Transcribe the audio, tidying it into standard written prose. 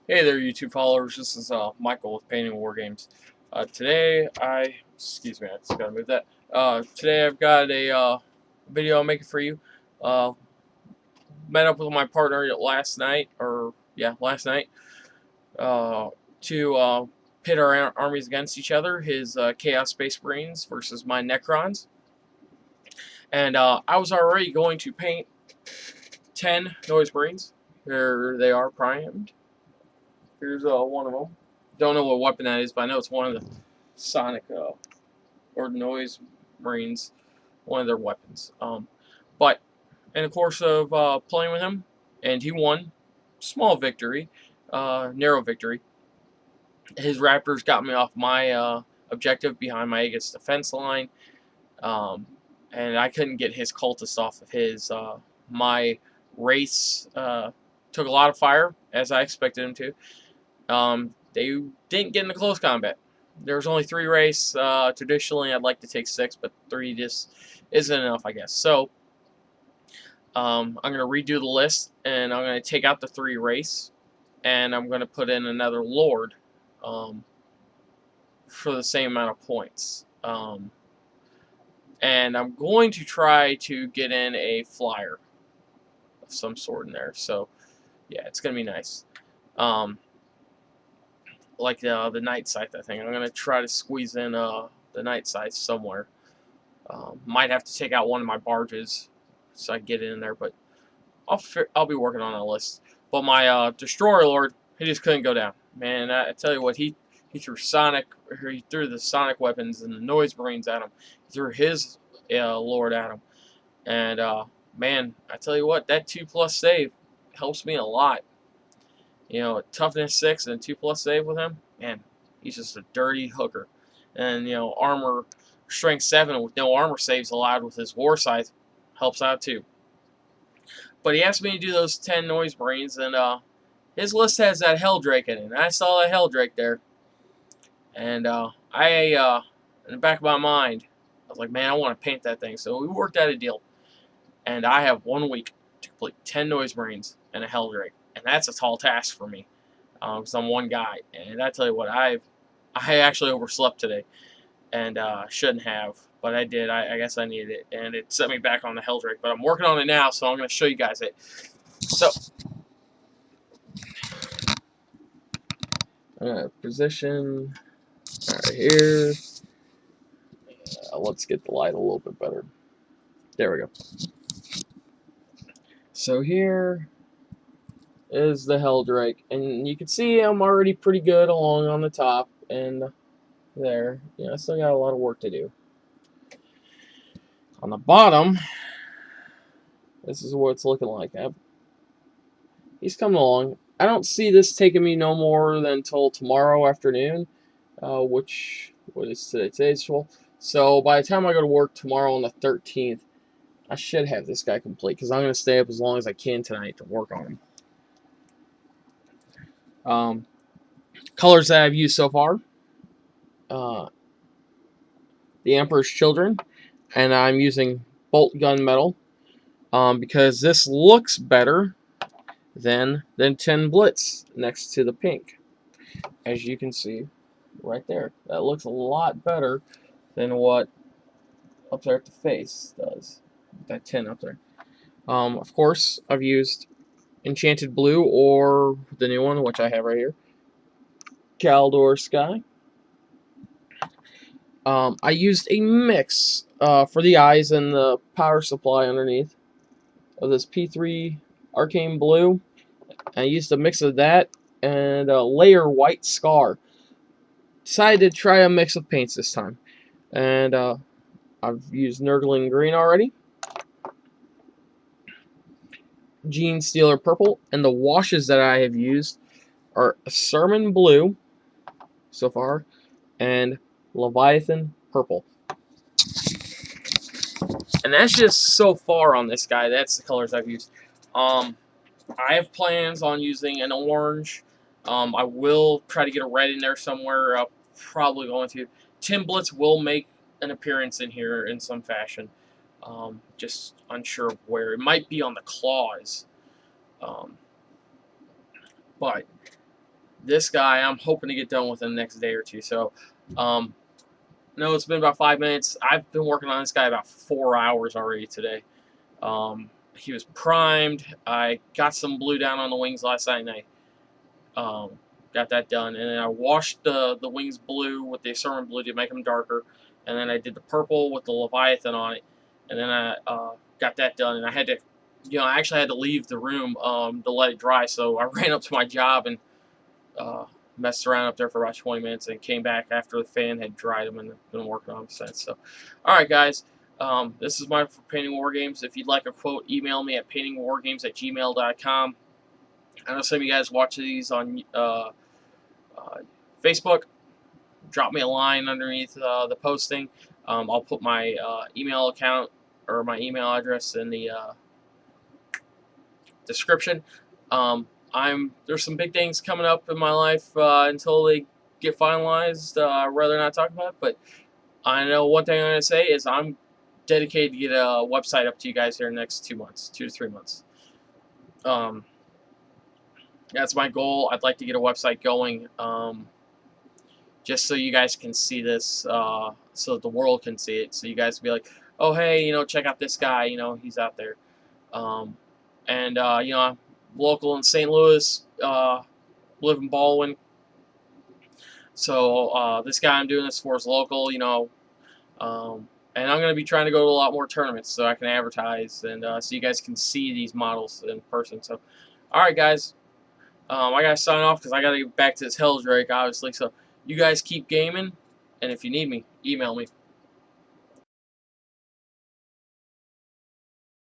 Hey there, YouTube followers. This is Michael with Painting War Games. Excuse me, I just gotta move that. Today I've got a video I'm making for you. Uh, Met up with my partner last night, last night, to pit our armies against each other. His Chaos Space Marines versus my Necrons, and I was already going to paint 10 Noise Marines. Here they are, primed. Here's one of them. Don't know what weapon that is, but I know it's one of the Sonic or Noise Marines, one of their weapons. But in the course of playing with him, and he won, small victory, narrow victory. His Raptors got me off my objective behind my Aegis defense line, and I couldn't get his cultist off of his. My race took a lot of fire, as I expected him to. They didn't get into close combat. There was only 3 race. Traditionally, I'd like to take 6, but 3 just isn't enough, I guess. So I'm going to redo the list, and I'm going to take out the 3 race, and I'm going to put in another Lord for the same amount of points. And I'm going to try to get in a flyer of some sort in there. So yeah, it's going to be nice. Like the night scythe, I think. I'm going to try to squeeze in the night scythe somewhere. Might have to take out one of my barges so I can get it in there, but I'll be working on a list. But my Destroyer Lord, he just couldn't go down. Man, I tell you what, he threw he threw the Sonic weapons and the Noise Marines at him. He threw his Lord at him. And man, I tell you what, that 2+ save helps me a lot. You know, toughness 6 and 2+ save with him, man, he's just a dirty hooker. And armor strength 7 with no armor saves allowed with his war scythe helps out too. But he asked me to do those 10 Noise Marines, and his list has that Heldrake in it. And I saw that Heldrake there, and in the back of my mind, I was like, man, I want to paint that thing. So we worked out a deal, and I have 1 week to complete 10 Noise Marines and a Heldrake. And that's a tall task for me, because I'm one guy. And I tell you what, I actually overslept today, and shouldn't have, but I did. I guess I needed it, and it set me back on the Heldrake. But I'm working on it now, so I'm going to show you guys it. So, position right here. Let's get the light a little bit better. There we go. So here is the Heldrake, and you can see I'm already pretty good along on the top, and there. I still got a lot of work to do. On the bottom, this is what it's looking like. He's coming along. I don't see this taking me no more than until tomorrow afternoon, what is today? Today's 12th. So by the time I go to work tomorrow on the 13th, I should have this guy complete, because I'm going to stay up as long as I can tonight to work on him. Colors that I've used so far. The Emperor's Children, and I'm using bolt gunmetal because this looks better than 10 Blitz next to the pink, as you can see right there. That looks a lot better than what up there at the face does. That 10 up there. Of course, I've used Enchanted Blue, or the new one, which I have right here, Caldor Sky. I used a mix for the eyes and the power supply underneath of this P3 Arcane Blue. I used a mix of that and a layer White Scar. Decided to try a mix of paints this time. And I've used Nurgling Green already, Gene Stealer Purple, and the washes that I have used are Sermon Blue so far and Leviathan Purple. And that's just so far on this guy. That's the colors I've used. I have plans on using an orange. I will try to get a red in there somewhere. Probably going to. 10 Blitz will make an appearance in here in some fashion. Just unsure of where. It might be on the claws. But this guy I'm hoping to get done within the next day or two. So, no, it's been about 5 minutes. I've been working on this guy about 4 hours already today. He was primed. I got some blue down on the wings last night, and I got that done. And then I washed the wings blue with the Sermon blue to make them darker. And then I did the purple with the Leviathan on it. And then I got that done. And I had to, I actually had to leave the room to let it dry. So I ran up to my job and messed around up there for about 20 minutes and came back after the fan had dried them, and been working on them since. So, all right, guys. This is mine for Painting War Games. If you'd like a quote, email me at paintingwargames@gmail.com. I know some of you guys watch these on Facebook. Drop me a line underneath the posting. I'll put my email account or my email address in the description. There's some big things coming up in my life until they get finalized. I'd rather not talk about it, but I know one thing I'm going to say is I'm dedicated to get a website up to you guys here in the next 2 months, 2 to 3 months. That's my goal. I'd like to get a website going just so you guys can see this, so that the world can see it. So you guys can be like, oh, hey, check out this guy. He's out there. I'm local in St. Louis, live in Baldwin. So this guy I'm doing this for is local, and I'm going to be trying to go to a lot more tournaments so I can advertise and so you guys can see these models in person. So, all right, guys, I got to sign off because I got to get back to this Heldrake, obviously. So you guys keep gaming, and if you need me, email me.